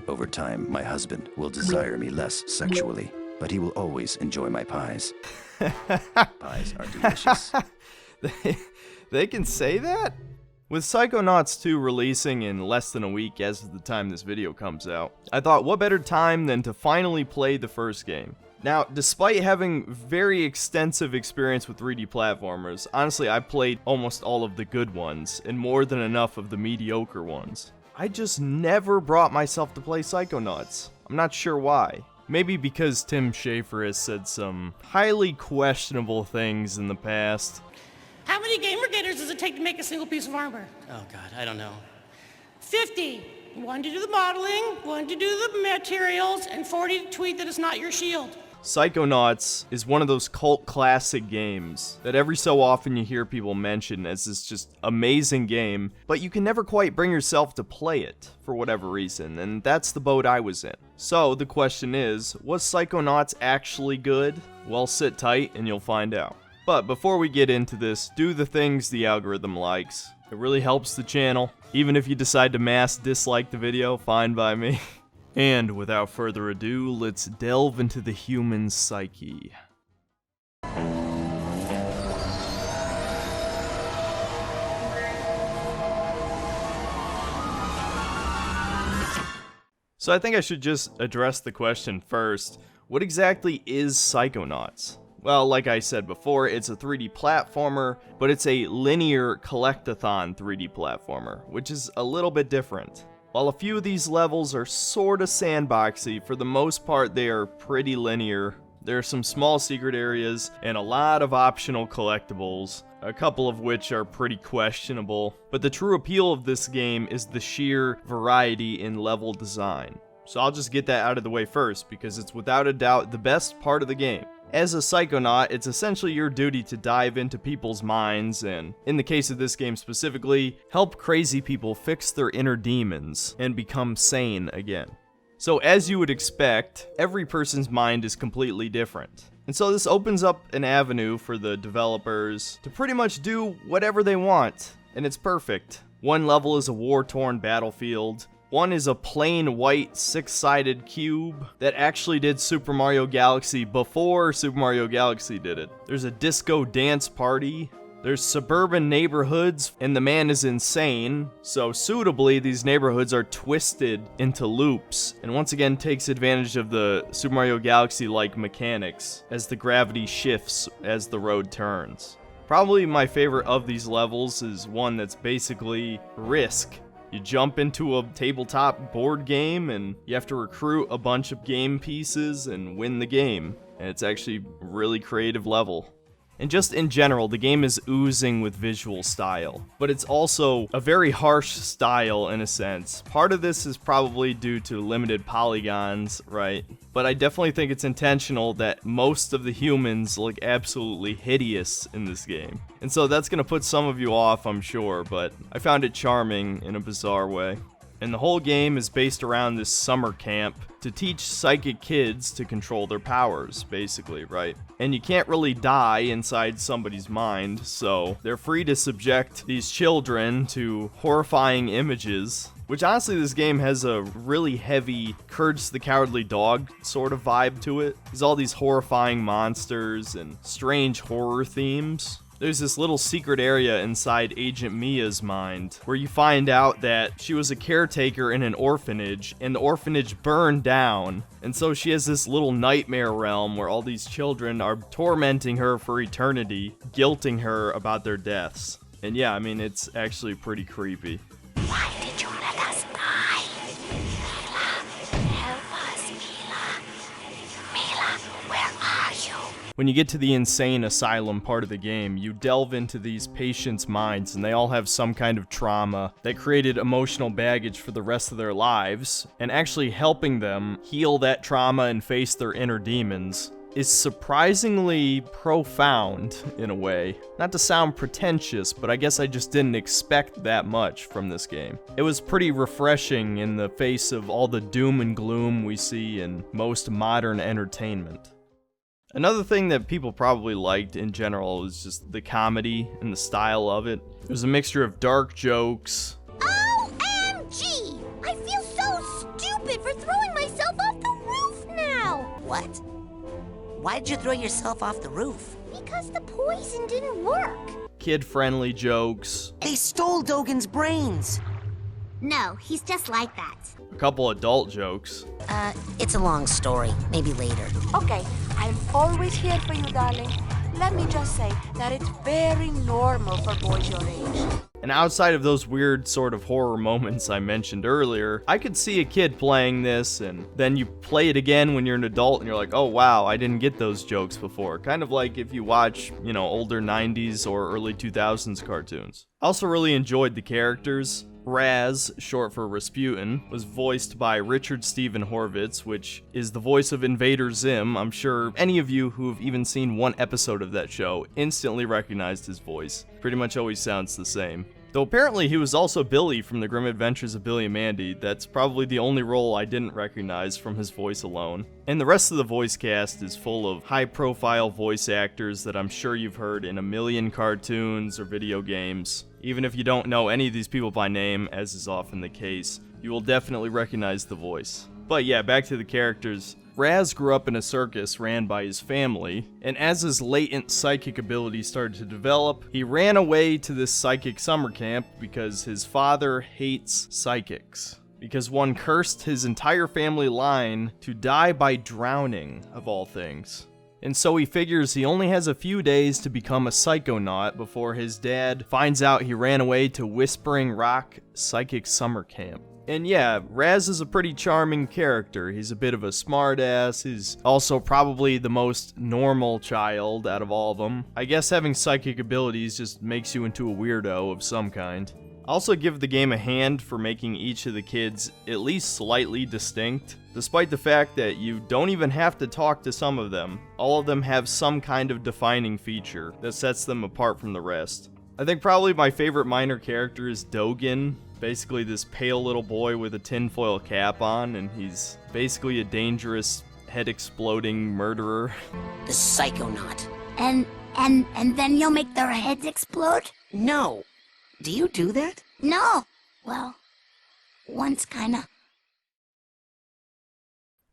Over time, my husband will desire me less sexually, but he will always enjoy my pies. Pies are delicious. They can say that? With Psychonauts 2 releasing in less than a week as of the time this video comes out, I thought what better time than to finally play the first game. Now, despite having very extensive experience with 3D platformers, honestly I played almost all of the good ones, and more than enough of the mediocre ones. I just never brought myself to play Psychonauts. I'm not sure why. Maybe because Tim Schafer has said some highly questionable things in the past. How many gamer gators does it take to make a single piece of armor? Oh god, I don't know. 50. 1 to do the modeling, 1 to do the materials, and 40 to tweet that it's not your shield. Psychonauts is one of those cult classic games that every so often you hear people mention as this just amazing game, but you can never quite bring yourself to play it for whatever reason, and that's the boat I was in. So the question is, was Psychonauts actually good? Well, sit tight and you'll find out. But before we get into this, do the things the algorithm likes. It really helps the channel. Even if you decide to mass dislike the video, fine by me. And without further ado, let's delve into the human psyche. So I think I should just address the question first. What exactly is Psychonauts? Well, like I said before, it's a 3D platformer, but it's a linear collectathon 3D platformer, which is a little bit different. While a few of these levels are sorta sandboxy, for the most part they are pretty linear. There are some small secret areas and a lot of optional collectibles, a couple of which are pretty questionable, but the true appeal of this game is the sheer variety in level design. So I'll just get that out of the way first, because it's without a doubt the best part of the game. As a Psychonaut, it's essentially your duty to dive into people's minds and, in the case of this game specifically, help crazy people fix their inner demons and become sane again. So as you would expect, every person's mind is completely different. And so this opens up an avenue for the developers to pretty much do whatever they want, and it's perfect. One level is a war-torn battlefield. One is a plain white six-sided cube that actually did Super Mario Galaxy before Super Mario Galaxy did it. There's a disco dance party. There's suburban neighborhoods, and the man is insane, so suitably these neighborhoods are twisted into loops, and once again takes advantage of the Super Mario Galaxy-like mechanics as the gravity shifts as the road turns. Probably my favorite of these levels is one that's basically Risk. You jump into a tabletop board game and you have to recruit a bunch of game pieces and win the game. And it's actually a really creative level. And just in general, the game is oozing with visual style, but it's also a very harsh style in a sense. Part of this is probably due to limited polygons, right? But I definitely think it's intentional that most of the humans look absolutely hideous in this game. And so that's gonna put some of you off, I'm sure, but I found it charming in a bizarre way. And the whole game is based around this summer camp to teach psychic kids to control their powers, basically, right? And you can't really die inside somebody's mind, so they're free to subject these children to horrifying images. Which honestly, this game has a really heavy Courage the Cowardly Dog sort of vibe to it. There's all these horrifying monsters and strange horror themes. There's this little secret area inside Agent Mia's mind where you find out that she was a caretaker in an orphanage and the orphanage burned down. And so she has this little nightmare realm where all these children are tormenting her for eternity, guilting her about their deaths. And yeah, I mean, it's actually pretty creepy. Why did you let us die? Mila, help us, Mila. Mila, where are you? When you get to the insane asylum part of the game, you delve into these patients' minds, and they all have some kind of trauma that created emotional baggage for the rest of their lives, and actually helping them heal that trauma and face their inner demons is surprisingly profound in a way. Not to sound pretentious, but I guess I just didn't expect that much from this game. It was pretty refreshing in the face of all the doom and gloom we see in most modern entertainment. Another thing that people probably liked in general is just the comedy and the style of it. There's a mixture of dark jokes. OMG! I feel so stupid for What? Why'd you throw yourself off the roof? Because the poison didn't work. Kid-friendly jokes, They stole Dogen's brains. No, he's just like that. a couple adult jokes. It's a long story. Maybe later. Okay, I'm always here for you, darling. Let me just say that it's very normal for boys your age. And outside of those weird sort of horror moments I mentioned earlier, I could see a kid playing this and then you play it again when you're an adult and you're like, oh wow, I didn't get those jokes before. Kind of like if you watch, older 90s or early 2000s cartoons. I also really enjoyed the characters. Raz, short for Rasputin, was voiced by Richard Stephen Horvitz, which is the voice of Invader Zim. I'm sure any of you who have even seen one episode of that show instantly recognized his voice. Pretty much always sounds the same. Though apparently he was also Billy from The Grim Adventures of Billy and Mandy. That's probably the only role I didn't recognize from his voice alone. And the rest of the voice cast is full of high-profile voice actors that I'm sure you've heard in a million cartoons or video games. Even if you don't know any of these people by name, as is often the case, you will definitely recognize the voice. But yeah, back to the characters. Raz grew up in a circus ran by his family, and as his latent psychic abilities started to develop, he ran away to this psychic summer camp because his father hates psychics. Because one cursed his entire family line to die by drowning, of all things. And so he figures he only has a few days to become a psychonaut before his dad finds out he ran away to Whispering Rock Psychic Summer Camp. And yeah, Raz is a pretty charming character. He's a bit of a smartass. He's also probably the most normal child out of all of them. I guess having psychic abilities just makes you into a weirdo of some kind. I also give the game a hand for making each of the kids at least slightly distinct, despite the fact that you don't even have to talk to some of them. All of them have some kind of defining feature that sets them apart from the rest. I think probably my favorite minor character is Dogen, basically this pale little boy with a tinfoil cap on, and he's basically a dangerous, head-exploding murderer. The Psychonaut. And then you'll make their heads explode? No. Do you do that? No. Well, once kinda.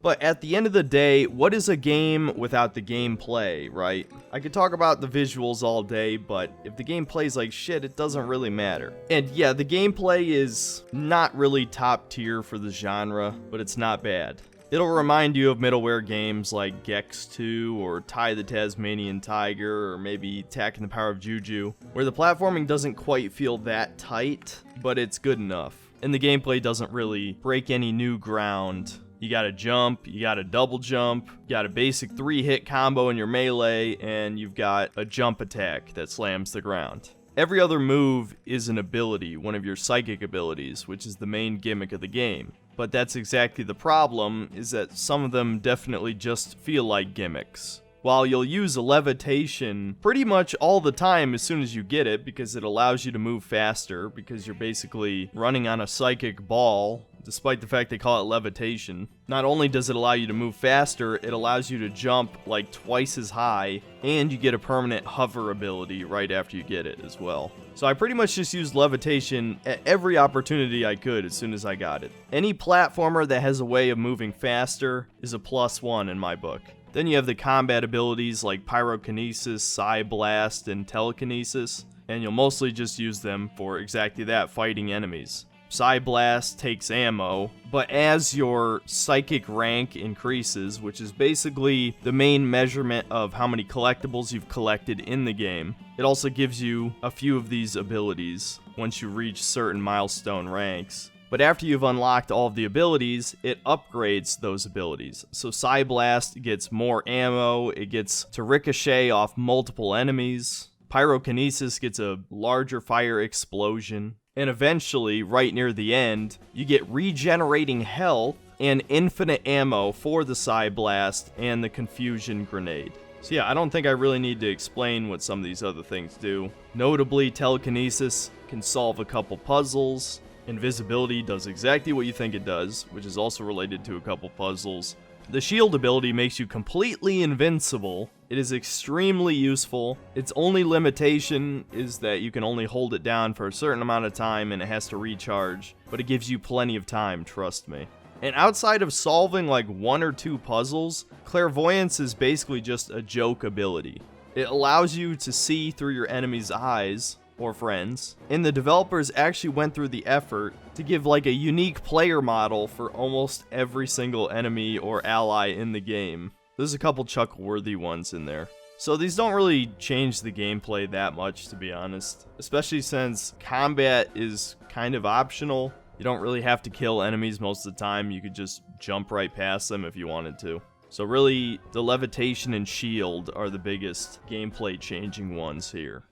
But at the end of the day, what is a game without the gameplay, right? I could talk about the visuals all day, but if the game plays like shit, it doesn't really matter. And yeah, the gameplay is not really top tier for the genre, but it's not bad. It'll remind you of middleware games like Gex 2 or Ty the Tasmanian Tiger or maybe Tack and the Power of Juju, where the platforming doesn't quite feel that tight, but it's good enough. And the gameplay doesn't really break any new ground. You gotta jump, you gotta double jump, you got a basic 3-hit combo in your melee, and you've got a jump attack that slams the ground. Every other move is an ability, one of your psychic abilities, which is the main gimmick of the game. But that's exactly the problem, is that some of them definitely just feel like gimmicks. While you'll use a levitation pretty much all the time as soon as you get it, because it allows you to move faster, because you're basically running on a psychic ball, despite the fact they call it levitation. Not only does it allow you to move faster, it allows you to jump like twice as high, and you get a permanent hover ability right after you get it as well. So I pretty much just used levitation at every opportunity I could as soon as I got it. Any platformer that has a way of moving faster is a +1 in my book. Then you have the combat abilities like pyrokinesis, psi blast, and telekinesis, and you'll mostly just use them for exactly that, fighting enemies. Psi Blast takes ammo, but as your psychic rank increases, which is basically the main measurement of how many collectibles you've collected in the game, it also gives you a few of these abilities once you reach certain milestone ranks. But after you've unlocked all of the abilities, it upgrades those abilities. So Psi Blast gets more ammo, it gets to ricochet off multiple enemies, Pyrokinesis gets a larger fire explosion, and eventually, right near the end, you get regenerating health and infinite ammo for the Psi Blast and the Confusion Grenade. So yeah, I don't think I really need to explain what some of these other things do. Notably, Telekinesis can solve a couple puzzles. Invisibility does exactly what you think it does, which is also related to a couple puzzles. The shield ability makes you completely invincible. It is extremely useful. Its only limitation is that you can only hold it down for a certain amount of time and it has to recharge, but it gives you plenty of time, trust me. And outside of solving like 1 or 2 puzzles, clairvoyance is basically just a joke ability. It allows you to see through your enemy's eyes, or friends, and the developers actually went through the effort to give like a unique player model for almost every single enemy or ally in the game. There's a couple chuckle-worthy ones in there. So these don't really change the gameplay that much, to be honest, especially since combat is kind of optional. You don't really have to kill enemies most of the time, you could just jump right past them if you wanted to. So really, the levitation and shield are the biggest gameplay changing ones here.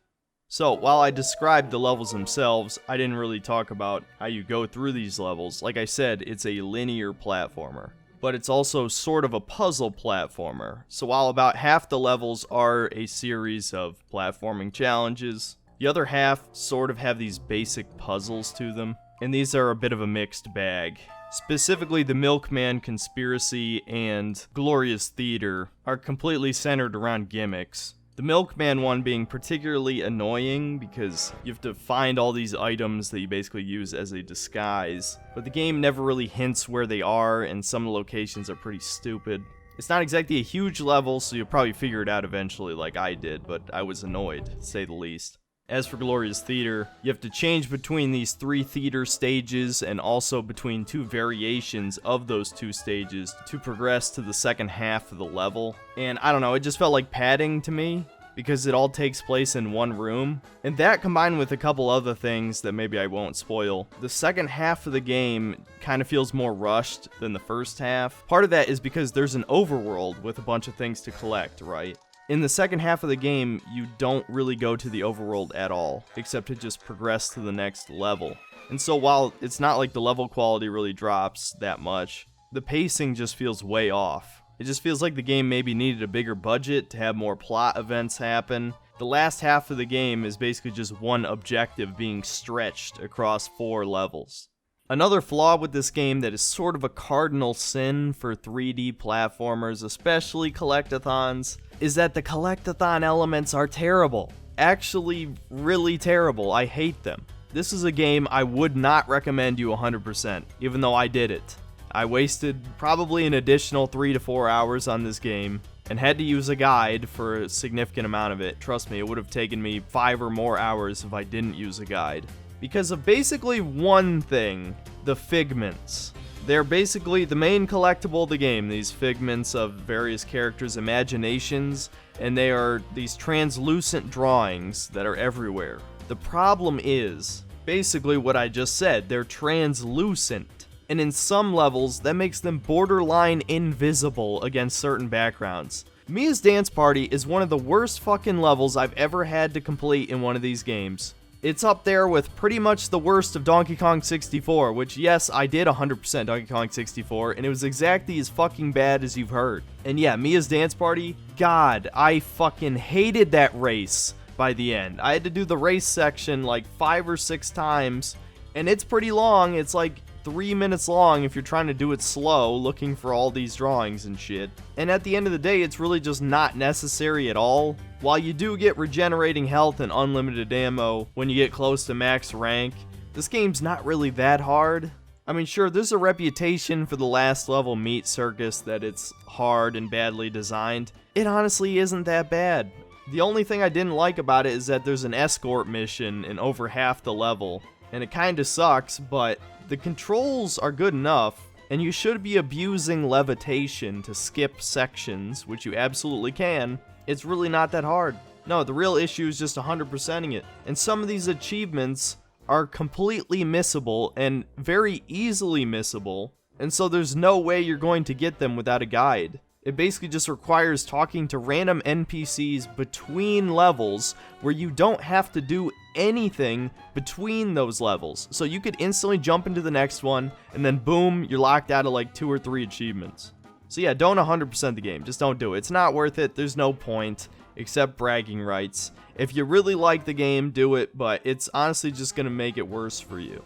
So, while I described the levels themselves, I didn't really talk about how you go through these levels. Like I said, it's a linear platformer, but it's also sort of a puzzle platformer. So while about half the levels are a series of platforming challenges, the other half sort of have these basic puzzles to them, and these are a bit of a mixed bag. Specifically, the Milkman Conspiracy and Glorious Theater are completely centered around gimmicks. The Milkman one being particularly annoying because you have to find all these items that you basically use as a disguise, but the game never really hints where they are, and some of the locations are pretty stupid. It's not exactly a huge level, so you'll probably figure it out eventually like I did, but I was annoyed, to say the least. As for Glorious Theater, you have to change between these 3 theater stages and also between 2 variations of those 2 stages to progress to the second half of the level. And I don't know, it just felt like padding to me because it all takes place in one room. And that combined with a couple other things that maybe I won't spoil, the second half of the game kind of feels more rushed than the first half. Part of that is because there's an overworld with a bunch of things to collect, right? In the second half of the game, you don't really go to the overworld at all, except to just progress to the next level. And so while it's not like the level quality really drops that much, the pacing just feels way off. It just feels like the game maybe needed a bigger budget to have more plot events happen. The last half of the game is basically just one objective being stretched across 4 levels. Another flaw with this game that is sort of a cardinal sin for 3D platformers, especially collectathons, is that the collectathon elements are terrible. Actually, really terrible. I hate them. This is a game I would not recommend you 100%, even though I did it. I wasted probably an additional 3 to 4 hours on this game, and had to use a guide for a significant amount of it. Trust me, it would have taken me 5 or more hours if I didn't use a guide. Because of basically one thing, the figments. They're basically the main collectible of the game, these figments of various characters' imaginations, and they are these translucent drawings that are everywhere. The problem is, basically what I just said, they're translucent. And in some levels, that makes them borderline invisible against certain backgrounds. Mia's Dance Party is one of the worst fucking levels I've ever had to complete in one of these games. It's up there with pretty much the worst of Donkey Kong 64, which yes, I did 100% Donkey Kong 64, and it was exactly as fucking bad as you've heard. And yeah, Mia's Dance Party, God, I fucking hated that race by the end. I had to do the race section like 5 or 6 times, and it's pretty long. It's like 3 minutes long if you're trying to do it slow, looking for all these drawings and shit. And at the end of the day, it's really just not necessary at all. While you do get regenerating health and unlimited ammo when you get close to max rank, this game's not really that hard. I mean, sure, there's a reputation for the last level Meat Circus that it's hard and badly designed. It honestly isn't that bad. The only thing I didn't like about it is that there's an escort mission in over half the level, and it kinda sucks, but the controls are good enough, and you should be abusing levitation to skip sections, which you absolutely can. It's really not that hard. No, the real issue is just 100%ing it. And some of these achievements are completely missable and very easily missable, and so there's no way you're going to get them without a guide. It basically just requires talking to random NPCs between levels where you don't have to do anything between those levels. So you could instantly jump into the next one, and then boom, you're locked out of like 2 or 3 achievements. So yeah, don't 100% the game. Just don't do it. It's not worth it. There's no point, except bragging rights. If you really like the game, do it, but it's honestly just going to make it worse for you.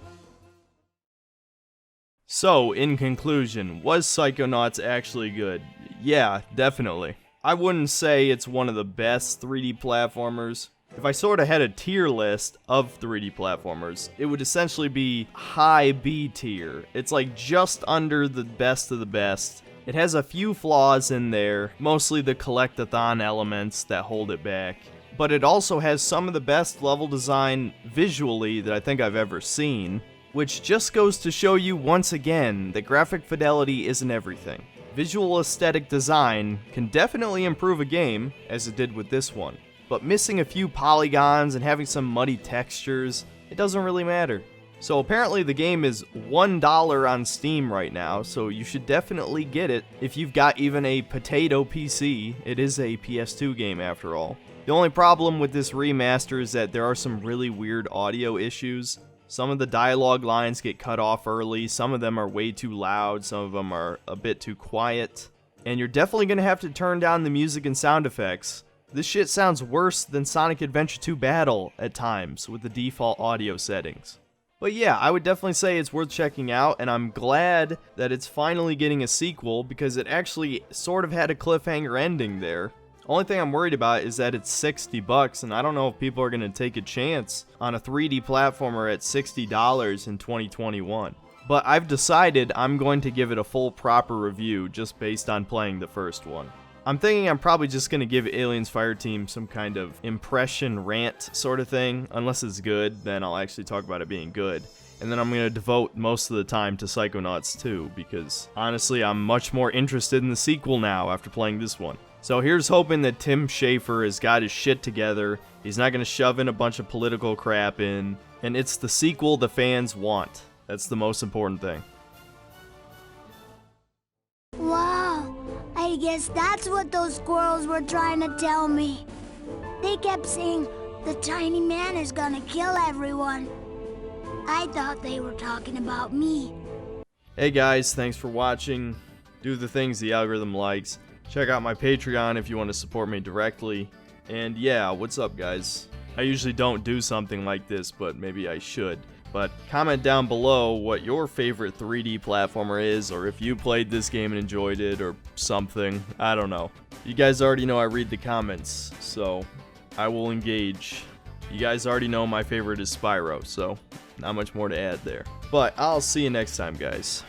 So, in conclusion, was Psychonauts actually good? Yeah, definitely. I wouldn't say it's one of the best 3D platformers. If I sort of had a tier list of 3D platformers, it would essentially be high B tier. It's like just under the best of the best. It has a few flaws in there, mostly the Collectathon elements that hold it back. But it also has some of the best level design visually that I think I've ever seen, which just goes to show you once again that graphic fidelity isn't everything. Visual aesthetic design can definitely improve a game, as it did with this one. But missing a few polygons and having some muddy textures, it doesn't really matter. So apparently the game is $1 on Steam right now, so you should definitely get it if you've got even a potato PC. It is a PS2 game after all. The only problem with this remaster is that there are some really weird audio issues. Some of the dialogue lines get cut off early, some of them are way too loud, some of them are a bit too quiet. And you're definitely going to have to turn down the music and sound effects. This shit sounds worse than Sonic Adventure 2 Battle at times with the default audio settings. But yeah, I would definitely say it's worth checking out, and I'm glad that it's finally getting a sequel because it actually sort of had a cliffhanger ending there. Only thing I'm worried about is that it's $60, and I don't know if people are going to take a chance on a 3D platformer at $60 in 2021. But I've decided I'm going to give it a full proper review just based on playing the first one. I'm thinking I'm probably just going to give Aliens Fireteam some kind of impression rant sort of thing. Unless it's good, then I'll actually talk about it being good. And then I'm going to devote most of the time to Psychonauts 2, because honestly I'm much more interested in the sequel now after playing this one. So here's hoping that Tim Schafer has got his shit together, he's not going to shove in a bunch of political crap in, and it's the sequel the fans want. That's the most important thing. Wow, I guess that's what those squirrels were trying to tell me. They kept saying the tiny man is gonna kill everyone. I thought they were talking about me. Hey guys, thanks for watching. Do the things the algorithm likes. Check out my Patreon if you want to support me directly. And yeah, what's up guys? I usually don't do something like this, but maybe I should. But comment down below what your favorite 3D platformer is, or if you played this game and enjoyed it, or something. I don't know. You guys already know I read the comments, so I will engage. You guys already know my favorite is Spyro, so not much more to add there. But I'll see you next time, guys.